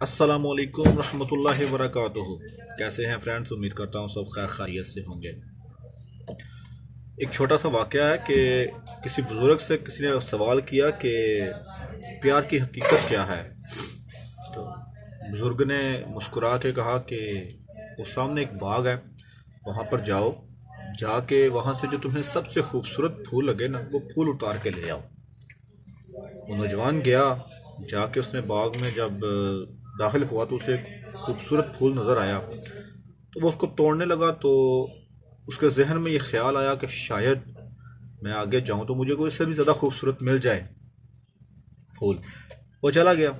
السلام علیکم ورحمۃ اللہ وبرکاتہ۔ کیسے ہیں فرینڈس؟ امید کرتا ہوں سب خیر خیریت سے ہوں گے۔ ایک چھوٹا سا واقعہ ہے کہ کسی بزرگ سے کسی نے سوال کیا کہ پیار کی حقیقت کیا ہے، تو بزرگ نے مسکرا کے کہا کہ وہ سامنے ایک باغ ہے، وہاں پر جاؤ، جا کے وہاں سے جو تمہیں سب سے خوبصورت پھول لگے نا وہ پھول اتار کے لے آؤ۔ وہ نوجوان گیا، جا کے اس نے باغ میں جب داخل ہوا تو اسے ایک خوبصورت پھول نظر آیا، تو وہ اس کو توڑنے لگا۔ تو اس کے ذہن میں یہ خیال آیا کہ شاید میں آگے جاؤں تو مجھے کوئی اس سے بھی زیادہ خوبصورت مل جائے پھول۔ وہ چلا گیا،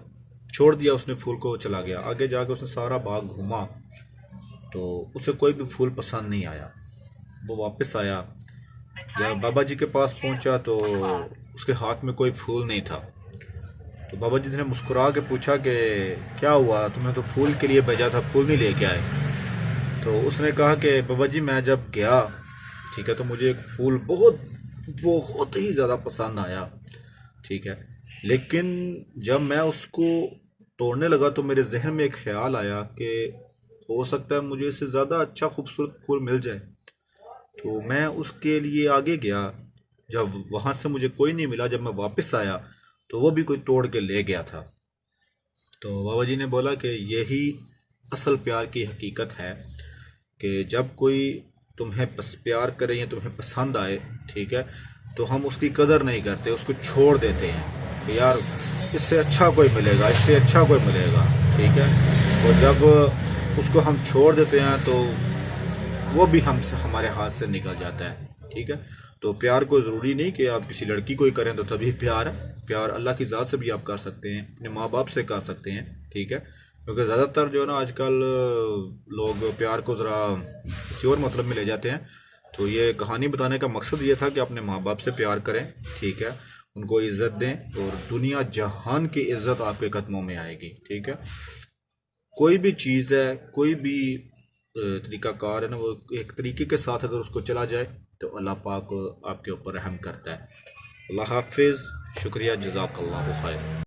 چھوڑ دیا اس نے پھول کو، چلا گیا۔ آگے جا کے اس نے سارا باغ گھوما تو اسے کوئی بھی پھول پسند نہیں آیا۔ وہ واپس آیا، جب بابا جی کے پاس پہنچا تو اس کے ہاتھ میں کوئی پھول نہیں تھا۔ تو بابا جی نے مسکرا کے پوچھا کہ کیا ہوا، تمہیں تو پھول کے لیے بھیجا تھا، پھول نہیں لے کے آئے؟ تو اس نے کہا کہ بابا جی میں جب گیا، ٹھیک ہے، تو مجھے ایک پھول بہت بہت ہی زیادہ پسند آیا، ٹھیک ہے، لیکن جب میں اس کو توڑنے لگا تو میرے ذہن میں ایک خیال آیا کہ ہو سکتا ہے مجھے اس سے زیادہ اچھا خوبصورت پھول مل جائے۔ تو میں اس کے لیے آگے گیا، جب وہاں سے مجھے کوئی نہیں ملا، جب میں واپس آیا تو وہ بھی کوئی توڑ کے لے گیا تھا۔ تو بابا جی نے بولا کہ یہی اصل پیار کی حقیقت ہے کہ جب کوئی تمہیں پیار کرے یا تمہیں پسند آئے، ٹھیک ہے، تو ہم اس کی قدر نہیں کرتے، اس کو چھوڑ دیتے ہیں کہ یار اس سے اچھا کوئی ملے گا، اس سے اچھا کوئی ملے گا، ٹھیک ہے۔ اور جب اس کو ہم چھوڑ دیتے ہیں تو وہ بھی ہم سے ہمارے ہاتھ سے نکل جاتا ہے، ٹھیک ہے۔ تو پیار کو ضروری نہیں کہ آپ کسی لڑکی کو ہی کریں تو تبھی پیار ہے، پیار اللہ کی ذات سے بھی آپ کر سکتے ہیں، اپنے ماں باپ سے کر سکتے ہیں، ٹھیک ہے۔ کیونکہ زیادہ تر جو ہے نا آج کل لوگ پیار کو ذرا کسی اور مطلب میں لے جاتے ہیں۔ تو یہ کہانی بتانے کا مقصد یہ تھا کہ اپنے ماں باپ سے پیار کریں، ٹھیک ہے، ان کو عزت دیں، اور دنیا جہان کی عزت آپ کے قدموں میں آئے گی، ٹھیک ہے۔ کوئی بھی چیز ہے، کوئی بھی طریقہ کار ہے نا، وہ ایک طریقے کے ساتھ اگر اس کو چلا جائے تو اللہ پاک آپ کے اوپر رحم کرتا ہے۔ اللہ حافظ، شکریہ، جزاک اللہ خیر۔